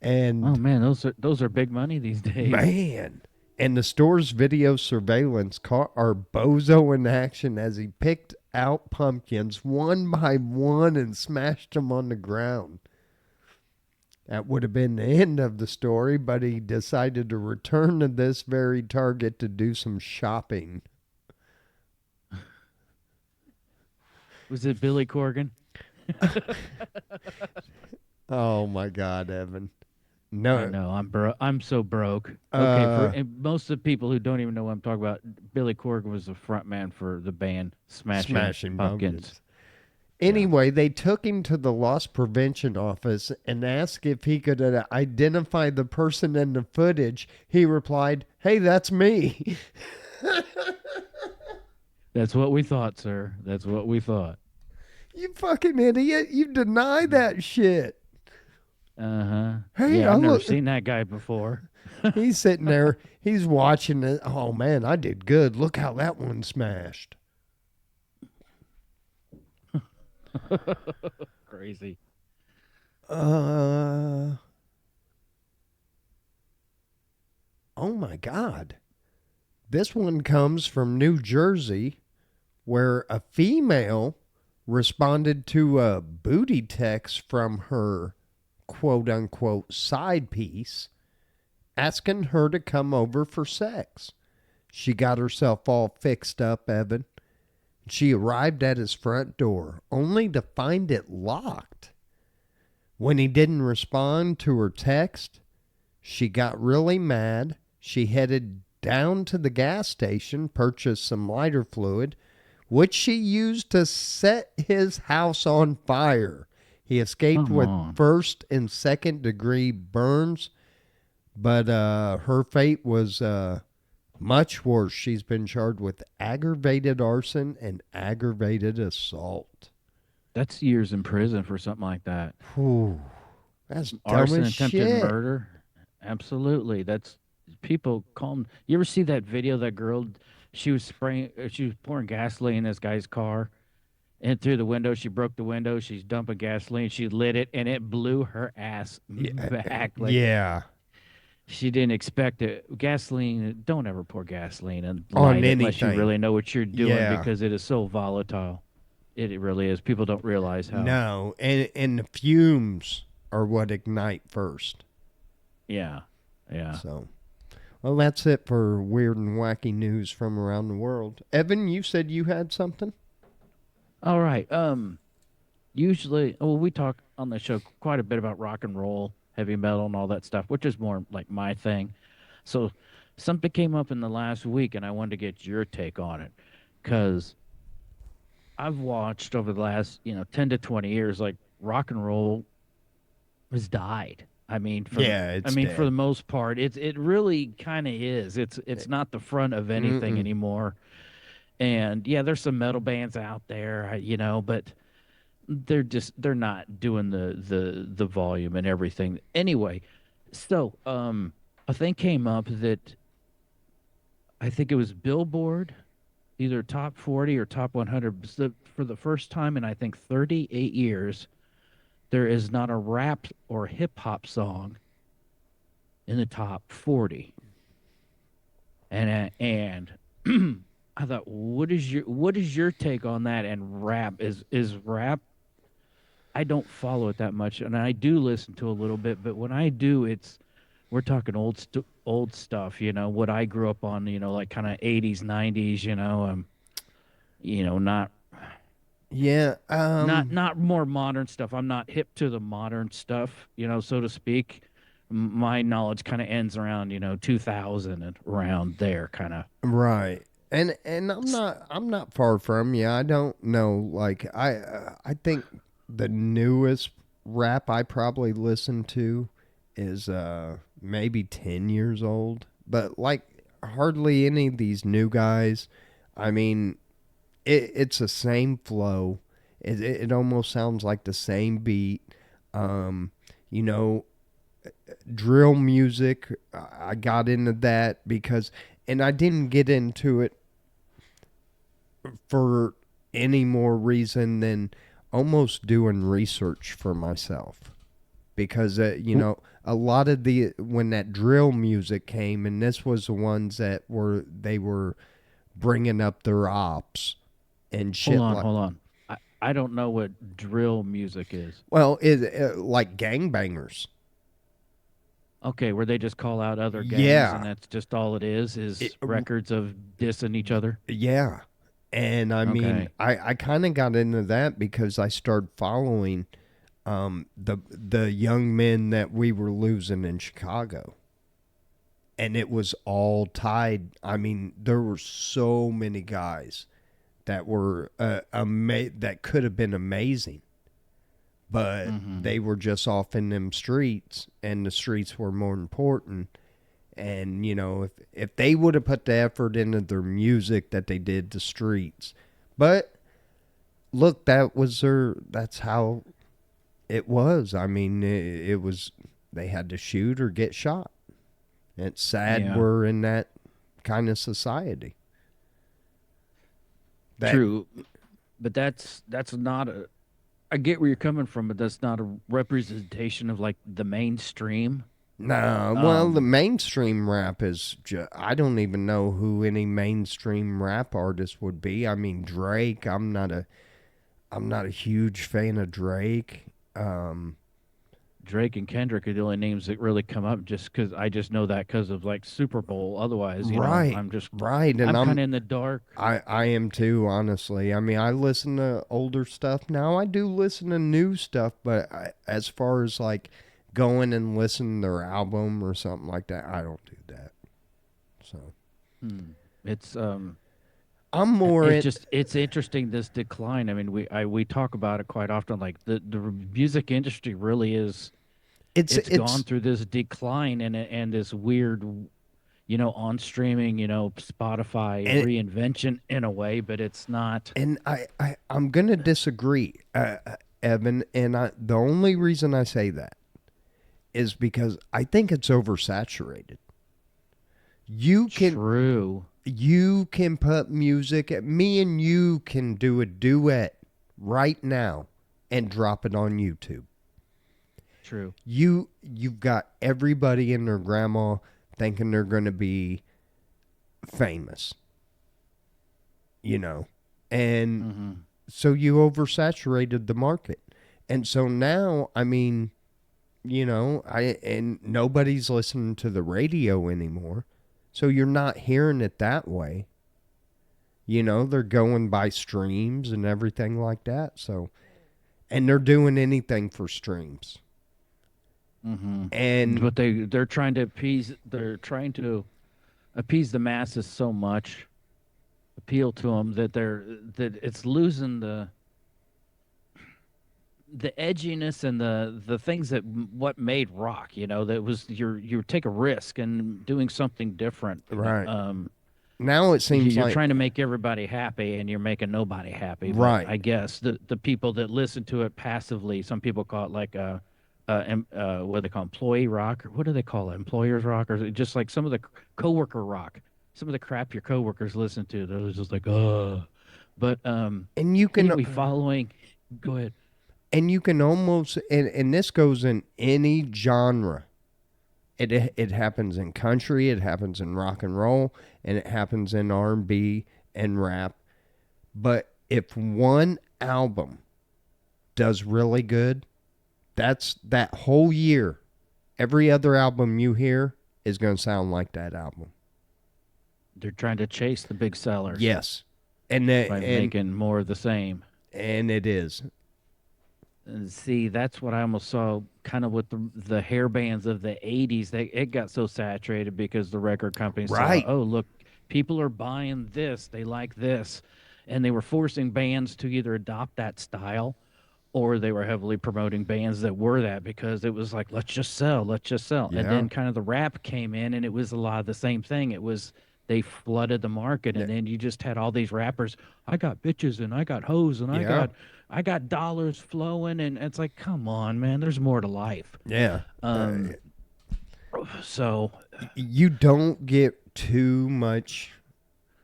Oh And man, those are big money these days. man, and the store's video surveillance caught our bozo in action as he picked out pumpkins one by one and smashed them on the ground. That would have been the end of the story, but he decided to return to this very Target to do some shopping. Was it Billy Corgan? Oh my God, Evan. I No, know. I'm so broke. Okay, uh, and most of the people who don't even know what I'm talking about, Billy Corgan was the front man for the band Smashing smashing Pumpkins. pumpkins. Yeah. Anyway, they took him to the loss prevention office and asked if he could identify the person in the footage. He replied, "Hey, that's me." That's what we thought, sir. That's what we thought. You fucking idiot. You deny that shit. Uh-huh. Hey, Yeah, I I've never look. seen that guy before. He's sitting there. He's watching it. Oh, man, I did good. Look how that one smashed. Crazy. Uh, oh my God. This one comes from New Jersey, where a female responded to a booty text from her quote unquote side piece asking her to come over for sex. She got herself all fixed up, Evan. She arrived at his front door only to find it locked. When he didn't respond to her text, she got really mad. She headed down to the gas station, purchased some lighter fluid, which she used to set his house on fire. He escaped Come with on. first and second degree burns, but her fate was much worse. She's been charged with aggravated arson and aggravated assault. That's years in prison for something like that. Whew, that's dumb Arson, as attempted shit. murder. Absolutely. That's people call 'em- You ever see that video of that girl? She was spraying. She was pouring gasoline in this guy's car, and through the window, she broke the window. She's dumping gasoline. She lit it, and it blew her ass Yeah, back. Like yeah, she didn't expect it. Gasoline. Don't ever pour gasoline and on light it unless you anything. really know what you're doing Yeah. because it is so volatile. It really is. People don't realize how. No, and the fumes are what ignite first. Yeah. Yeah. So, well, that's it for weird and wacky news from around the world. Evan, you said you had something? All right. Usually, well, we talk on the show quite a bit about rock and roll, heavy metal, and all that stuff, which is more like my thing. So, something came up in the last week, and I wanted to get your take on it, because I've watched over the last 10 to 20 years, like rock and roll has died. Yeah, I it's mean, for the dead. most part, it really kind of is. It's not the front of anything Mm-mm. anymore. And yeah, there's some metal bands out there, but they're not doing the volume and everything. Anyway, so a thing came up that I think it was Billboard, either top 40 or top 100. For the first time in I think 38 years, there is not a rap or hip hop song in the top 40. And I thought, what is your take on that? And rap is rap. I don't follow it that much, and I do listen to a little bit, but when I do, we're talking old stuff. What I grew up on. Like kind of 80s, 90s. Not Yeah, not more modern stuff. I'm not hip to the modern stuff. So to speak. My knowledge kind of ends around 2000 and around there kind of. right. And I'm not far from you. I don't know. Like I think the newest rap I probably listen to is maybe 10 years old. But like hardly any of these new guys. I mean, it's the same flow. It almost sounds like the same beat. Um, you know, drill music. I got into that because, and I didn't get into it for any more reason than almost doing research for myself. Because, a lot of when that drill music came, and this was the ones that they were bringing up their ops and Hold shit on, like, hold on. I don't know what drill music is. well, like gangbangers. Okay, where they just call out other gangs and Yeah. that's just all it It, is records of dissing each other. yeah. And I mean, Okay. I kind of got into that because I started following the young men that we were losing in Chicago. And it was all tied. I mean, there were so many guys that were that could have been amazing, but Mm-hmm. they were just off in them streets, and the streets were more important. And if they would have put the effort into their music that they did the streets, but look, that's how it was. I mean, it was, they had to shoot or get shot. It's sad Yeah. we're in that kind of society. That True. But that's not a I get where you're coming from, but that's not a representation of like the mainstream. No, well, the Um, mainstream rap is I don't even know who any mainstream rap artist would be. I mean, Drake, I'm not a huge fan of Drake. Um, Drake and Kendrick are the only names that really come up just because I just know that because of like Super Bowl. Otherwise, right, right, and I'm kind of in the dark. I am too, honestly. I mean, I listen to older stuff now. I do listen to new stuff, but as far as like going and listening to their album or something like that, I don't do that. So Hmm. It's I'm more it's in. just it's interesting this decline. I mean, we talk about it quite often. Like the music industry really is it's gone It's through this decline and this weird, on streaming, Spotify and reinvention in a way, but it's not I'm gonna disagree, Evan. And the only reason I say that is because I think it's oversaturated. You can true. you can put music. Me and you can do a duet right now and drop it on YouTube. True. You've got everybody and their grandma thinking they're going to be famous, you know, and Hmm. so you oversaturated the market, and so now, I mean, I and nobody's listening to the radio anymore, so you're not hearing it that way. They're going by streams and everything like that. So, and they're doing anything for streams. Hmm. And But they're trying to appease the masses so much, appeal to them that it's losing the edginess and the things that what made rock. That was you take a risk and doing something different. right now, it seems You're like trying to make everybody happy and you're making nobody happy. But right. I guess the people that listen to it passively, some people call it like what do they call employee rock, or what do they call it, employers rock, or is it just like some of the coworker rock, some of the crap your coworkers listen to, they're just like but And you can anyway, following, go ahead. almost, and this goes in any genre. It happens in country, it happens in rock and roll, and it happens in R&B and rap. But if one album does really good, that's that whole year. Every other album you hear is going to sound like that album. They're trying to chase the big sellers Yes, and by and making more of the same. and it is And see, that's what I almost saw kind of with the hair bands of the 80s. It got so saturated because the record companies saw, right. oh, look, people are buying this, they like this. And they were forcing bands to either adopt that style, or they were heavily promoting bands that were that, because it was like, let's just sell, let's just sell. And Yeah, then kind of the rap came in and it was a lot of the same thing. It was they flooded the market, yeah, and then you just had all these rappers, I got bitches and I got hoes and yeah. I got dollars flowing, and it's like, come on, man, there's more to life. Yeah. Um so You don't get too much,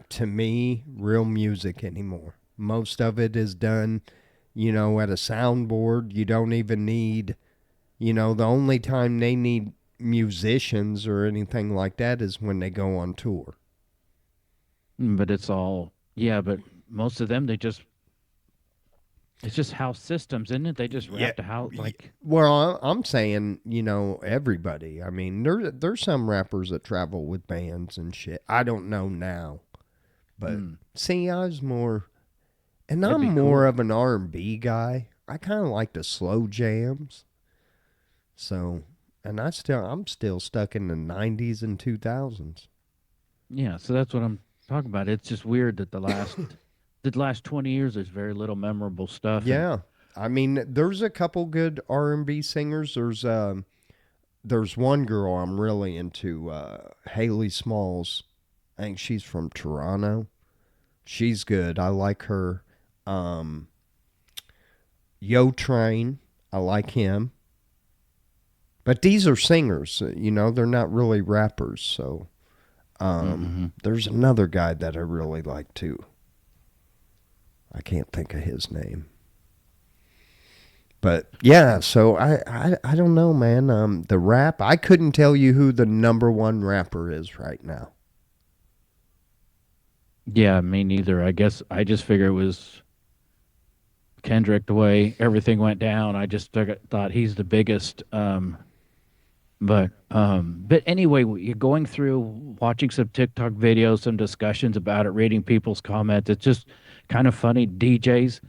to me, real music anymore. Most of it is done, at a soundboard. You don't even need, the only time they need musicians or anything like that is when they go on tour. but it's all, yeah, but most of them, it's just house systems, isn't it? They just Yeah. wrapped a house like, Well, I'm saying, everybody. I mean, there's some rappers that travel with bands and shit. I don't know now, but mm, see, and that'd I'm be more cool. of an R&B guy. I kind of like the slow jams. So, and I'm still stuck in the 90s and 2000s. Yeah, so that's what I'm talking about. It's just weird that the last 20 years there's very little memorable stuff. And Yeah. I mean, there's a couple good R&B singers. There's one girl I'm really into, Haley Smalls. I think she's from Toronto. She's good. I like her. Um, Yo Train, I like him. But these are singers, they're not really rappers. So mm-hmm. there's another guy that I really like too. I can't think of his name. But yeah, so I don't know, man. The rap, I couldn't tell you who the number one rapper is right now. Yeah, me neither. I guess I just figured it was Kendrick. The way everything went down, I just thought he's the biggest. But anyway, you're going through watching some TikTok videos, some discussions about it, reading people's comments. It's just kind of funny. DJs,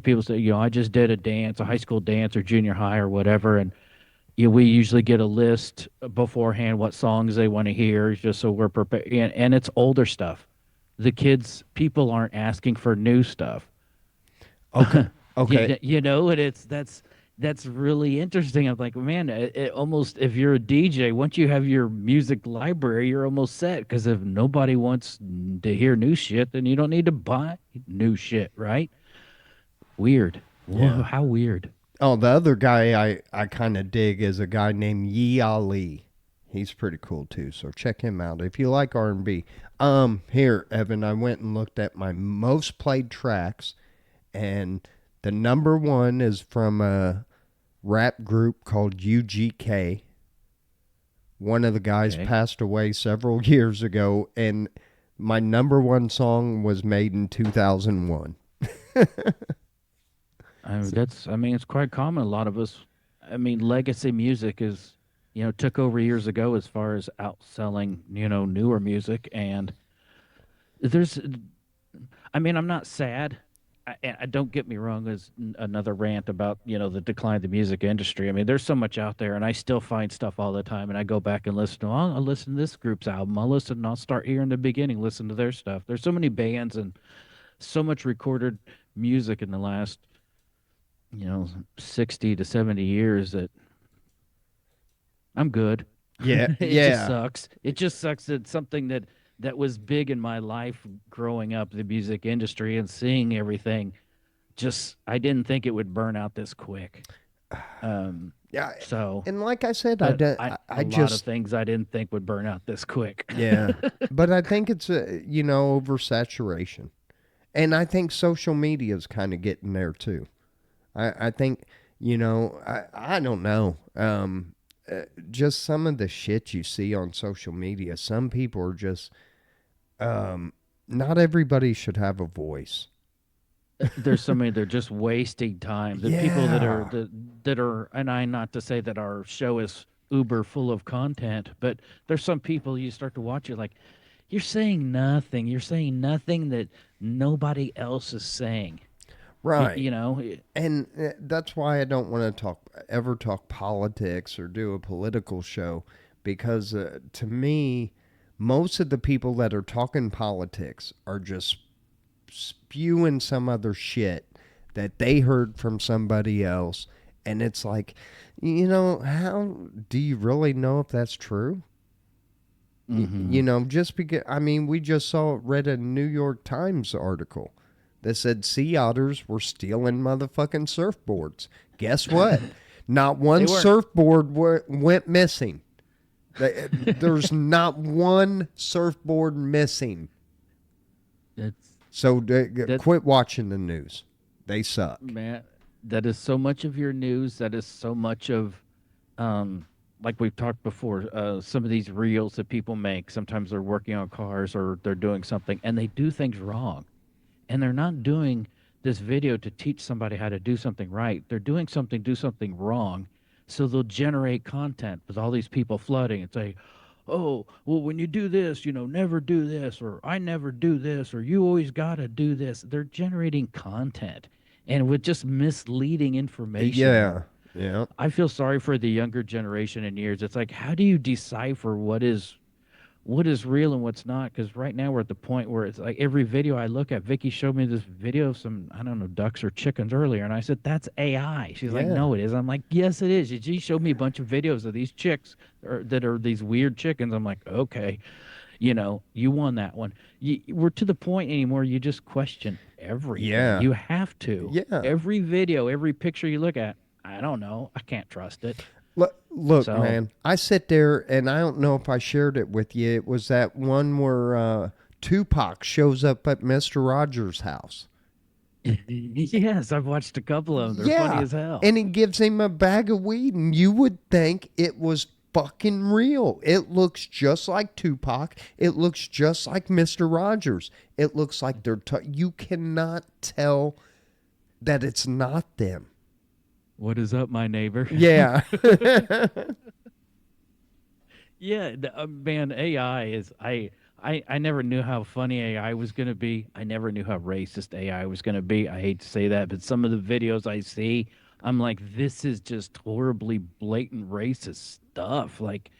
people say, I just did a dance, a high school dance or junior high or whatever, and we usually get a list beforehand what songs they want to hear, just so we're prepared. And it's older stuff. The kids, people aren't asking for new stuff. Okay. Okay. And that's really interesting. I'm like, man, it almost, if you're a DJ, once you have your music library, you're almost set. Because if nobody wants to hear new shit, then you don't need to buy new shit, right? Weird. Yeah. Whoa, how weird. Oh, the other guy I kind of dig is a guy named Yi Ali. He's pretty cool too, so check him out if you like R&B. Here, Evan, I went and looked at my most played tracks, and the number one is from a rap group called UGK. One of the guys Okay. passed away several years ago, and my number one song was made in 2001. I mean, it's quite common. A lot of us, I mean, legacy music is, took over years ago as far as outselling, newer music. And there's, I mean, I'm not sad. I don't get me wrong. There's another rant about, the decline of the music industry. I mean, there's so much out there, and I still find stuff all the time. And I go back and listen to, I'll listen to this group's album. I'll start here in the beginning, listen to their stuff. There's so many bands and so much recorded music in the last 60 to 70 years that I'm good. Yeah, It just yeah. sucks. It just sucks that something that was big in my life growing up, the music industry and seeing everything, just I didn't think it would burn out this quick. Um, Yeah, so, and like I said, but I a lot of just things I didn't think would burn out this quick. yeah, but I think it's oversaturation, and I think social media is kind of getting there too. I think I don't know. Just some of the shit you see on social media. Some people are just not everybody should have a voice. There's so many, they're just wasting time. The people Yeah, that are, and I, not to say that our show is uber full of content, but there's some people you start to watch, you're like, you're saying nothing. You're saying nothing that nobody else is saying. You, right. you know, And that's why I don't want to ever talk politics or do a political show because to me, most of the people that are talking politics are just spewing some other shit that they heard from somebody else. And it's like, how do you really know if that's true? hmm Just because, we just read a New York Times article that said sea otters were stealing motherfucking surfboards. Guess what? Not they one weren't. surfboard went missing. There's not one surfboard missing. That's So that quit watching the news. They suck. man. That is so much of your news. That is so much of, like we've talked before. Some of these reels that people make. Sometimes they're working on cars or they're doing something, and they do things wrong. And they're not doing this video to teach somebody how to do something right. They're doing something, do something wrong. So they'll generate content with all these people flooding and say, oh, well, when you do this, never do this, or I never do this, or you always got to do this. They're generating content and with just misleading information. And Yeah. Yeah. I feel sorry for the younger generation in years. It's like, how do you decipher what is real and what's not? Because right now we're at the point where it's like every video I look at, Vicky showed me this video of some, I don't know, ducks or chickens earlier, and I said, that's AI. She's like, Yeah. no, it is. I'm like, yes, it is. She showed me a bunch of videos of these chicks that are these weird chickens. I'm like, okay, you won that one. We're to the point anymore, you just question everything. Yeah. You have to. Yeah. Every video, every picture you look at, I don't know. I can't trust it. Look, So, man, I sit there and I don't know if I shared it with you. It was that one where Tupac shows up at Mr. Rogers' house. Yes, I've watched a couple of them. They're funny Yeah. as hell. And he gives him a bag of weed, and you would think it was fucking real. It looks just like Tupac. It looks just like Mr. Rogers. It looks like you cannot tell that it's not them. What is up, my neighbor? Yeah. Yeah, man, AI is I never knew how funny AI was going to be. I never knew how racist AI was going to be. I hate to say that, but some of the videos I see, I'm like, this is just horribly blatant racist stuff. Like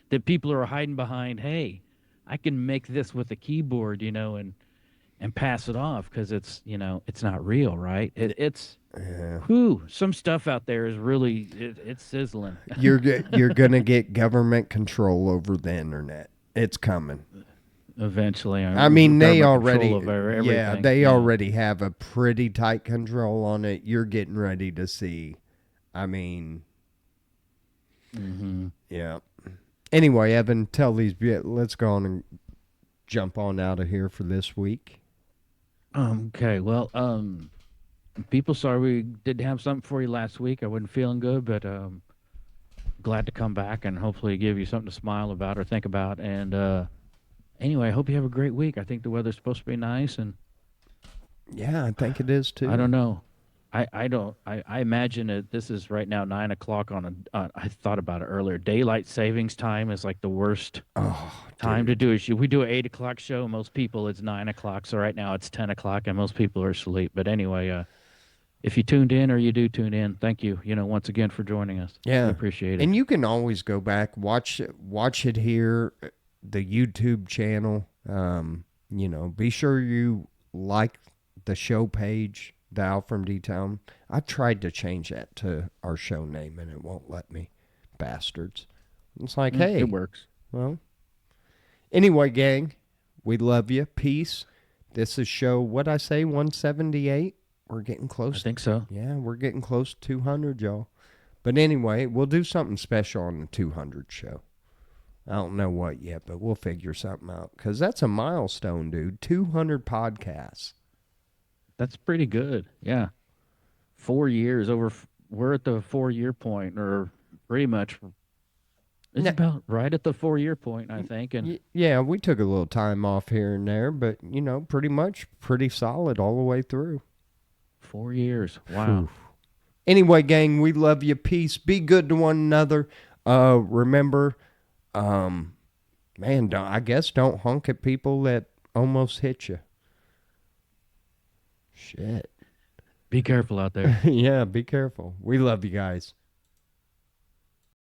that people are hiding behind, hey, I can make this with a keyboard, and pass it off because it's not real, right? It's Yeah. whew, some stuff out there is really it's sizzling. You're going to get government control over the internet. It's coming. Eventually, I mean, they government already, control over yeah, everything. they Yeah. already have a pretty tight control on it. You're getting ready to see. I mean, Hmm. yeah. Anyway, Evan, let's go on and jump on out of here for this week. Okay, well, people, sorry we didn't have something for you last week. I wasn't feeling good, but glad to come back and hopefully give you something to smile about or think about. And anyway, I hope you have a great week. I think the weather's supposed to be nice, and Yeah, I think it is too. I don't know. I don't I imagine it. This is right now 9 o'clock I thought about it earlier. Daylight savings time is like the worst Oh, time to dude. do it. We do an 8 o'clock show. Most people it's 9 o'clock. So right now it's 10 o'clock, and most people are asleep. But anyway, if you tuned in or you do tune in, thank you. Once again for joining us. We Yeah. appreciate it. And you can always go back, watch it here, the YouTube channel. Be sure you like the show page, the Al from D-Town. I tried to change that to our show name and it won't let me. Bastards. It's like, It hey, works. well, anyway, gang, we love you. Peace. This is show, what I say, 178. We're getting I close. think so. Yeah, we're getting close to 200, y'all. But anyway, we'll do something special on the 200 show. I don't know what yet, but we'll figure something out. Because that's a milestone, dude. 200 podcasts. That's pretty good. Yeah. 4 years over. We're at the 4 year point, or pretty much. It's No, about right at the 4 year point, I think. And yeah, we took a little time off here and there, but, pretty much pretty solid all the way through. 4 years. Wow. Whew. Anyway, gang, we love you. Peace. Be good to one another. Remember, man, I guess don't honk at people that almost hit you. Shit. Be careful out there. Yeah, be careful. We love you guys.